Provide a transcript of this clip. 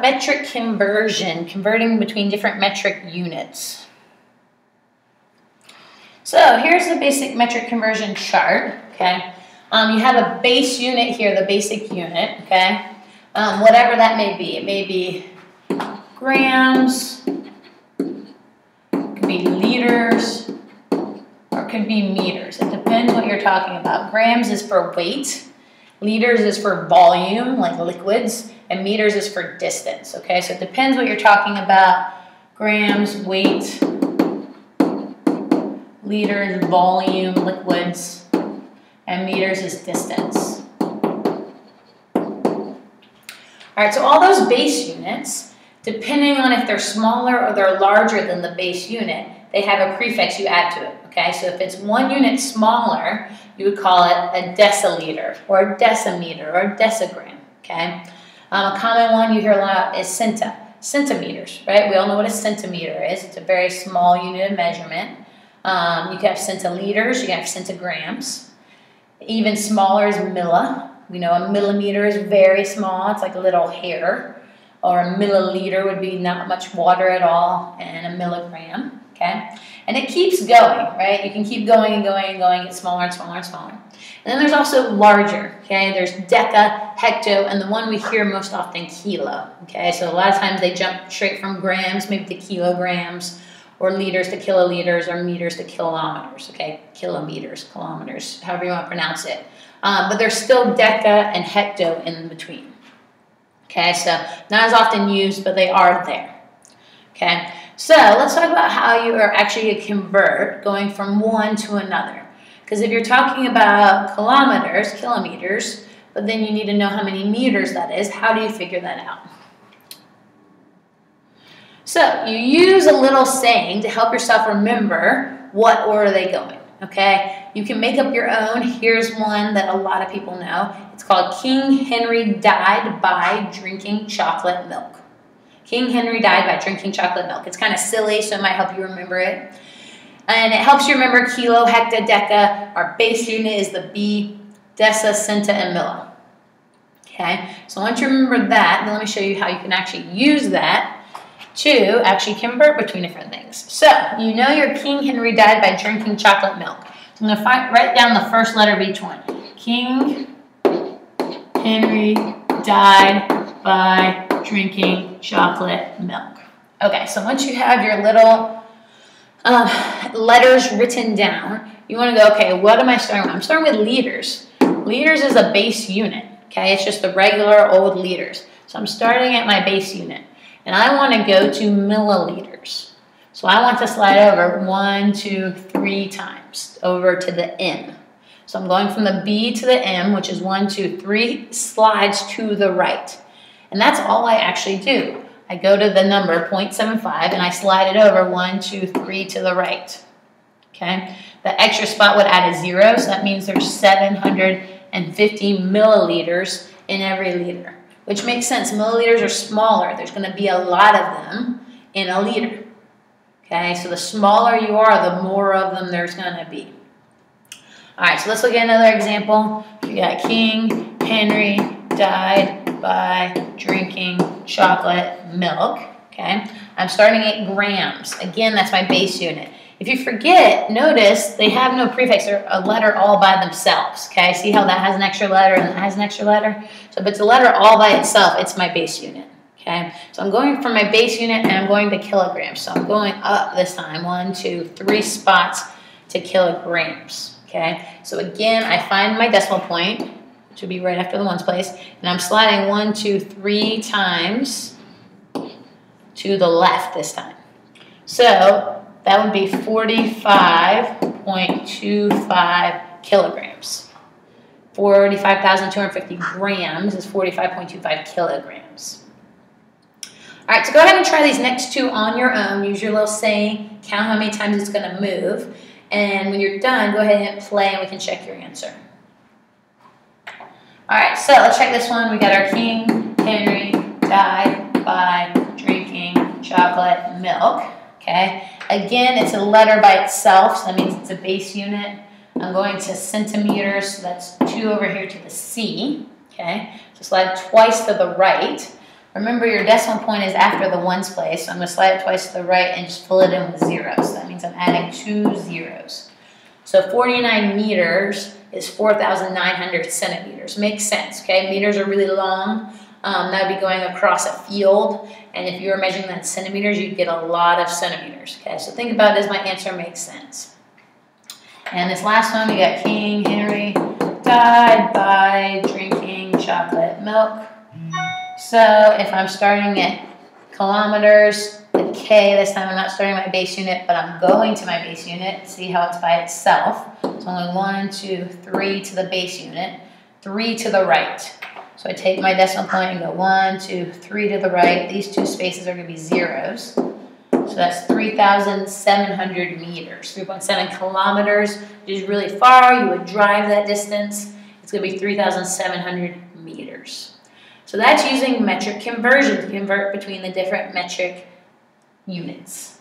Metric conversion, converting between different metric units. So here's the basic metric conversion chart, okay? You have a base unit here, the basic unit, okay? Whatever that may be. It may be grams, it could be liters, or it could be meters. It depends what you're talking about. Grams is for weight, liters is for volume, like liquids, and meters is for distance, okay? So it depends what you're talking about. Grams, weight, liters, volume, liquids, and meters is distance. All right, so all those base units, depending on if they're smaller or they're larger than the base unit, they have a prefix you add to it, okay? So if it's 1 unit smaller, you would call it a deciliter, or a decimeter, or a decigram, okay? A common one you hear a lot is centimeters, right? We all know what a centimeter is. It's a very small unit of measurement. You can have centiliters, you can have centigrams. Even smaller is milli. We know a millimeter is very small. It's like a little hair. Or a milliliter would be not much water at all, and a milligram, okay? And it keeps going, right? You can keep going and going and going, get smaller and smaller and smaller. And then there's also larger, okay? There's deca, hecto, and the one we hear most often, kilo, okay? So a lot of times they jump straight from grams, maybe to kilograms, or liters to kiloliters, or meters to kilometers, okay? Kilometers, kilometers, however you want to pronounce it. But there's still deca and hecto in between. Okay, so not as often used, but they are there. Okay, so let's talk about how you are actually going to convert going from one to another. Because if you're talking about kilometers, kilometers, but then you need to know how many meters that is, how do you figure that out? So you use a little saying to help yourself remember what order they go in. Okay, you can make up your own. Here's one that a lot of people know. It's called King Henry died by drinking chocolate milk. King Henry died by drinking chocolate milk. It's kind of silly, so it might help you remember it. And it helps you remember kilo, hecta, deca. Our base unit is the B, deci, centa, and milli. Okay, so once you remember that, then let me show you how you can actually use that to actually convert between different things. So, you know your King Henry died by drinking chocolate milk. So I'm going to write down the first letter of each one. King Henry died by drinking chocolate milk. Okay, so once you have your little letters written down, you want to go, okay, what am I starting with? I'm starting with liters. Liters is a base unit, okay? It's just the regular old liters. So I'm starting at my base unit. And I want to go to milliliters. So I want to slide over 1, 2, 3 times over to the M. So I'm going from the B to the M, which is 1, 2, 3 slides to the right. And that's all I actually do. I go to the number 0.75 and I slide it over 1, 2, 3 to the right. Okay? The extra spot would add a 0, so that means there's 750 milliliters in every liter. Which makes sense. Milliliters are smaller. There's going to be a lot of them in a liter. Okay, so the smaller you are, the more of them there's going to be. All right, so let's look at another example. We got King Henry died by drinking chocolate milk. Okay, I'm starting at grams. Again, that's my base unit. If you forget, notice they have no prefix. They're a letter all by themselves. Okay, see how that has an extra letter and that has an extra letter? So if it's a letter all by itself, it's my base unit. Okay, so I'm going from my base unit and I'm going to kilograms. So I'm going up this time, 1, 2, 3 spots to kilograms. Okay, so again, I find my decimal point, which would be right after the ones place, and I'm sliding 1, 2, 3 times to the left this time. So that would be 45.25 kilograms. 45,250 grams is 45.25 kilograms. All right, so go ahead and try these next two on your own. Use your little saying, count how many times it's going to move. And when you're done, go ahead and hit play and we can check your answer. All right, so let's check this one. We got our King Henry died by drinking chocolate milk. Okay, again, it's a letter by itself, so that means it's a base unit. I'm going to centimeters, so that's 2 over here to the C. Okay, so slide twice to the right. Remember, your decimal point is after the ones place, so I'm going to slide it twice to the right and just fill it in with zeros. So that means I'm adding 2 zeros. So 49 meters is 4,900 centimeters. Makes sense, okay? Meters are really long. That would be going across a field, and if you were measuring that in centimeters, you'd get a lot of centimeters, okay? So think about it as my answer makes sense. And this last one, we got King Henry died by drinking chocolate milk. So if I'm starting at kilometers, the K, this time I'm not starting my base unit, but I'm going to my base unit. See how it's by itself. So only 1, 2, 3 to the base unit, 3 to the right. So I take my decimal point and go 1, 2, 3 to the right. These two spaces are going to be zeros. So that's 3,700 meters, 3.7 kilometers, which is really far. You would drive that distance. It's going to be 3,700 meters. So that's using metric conversion to convert between the different metric units.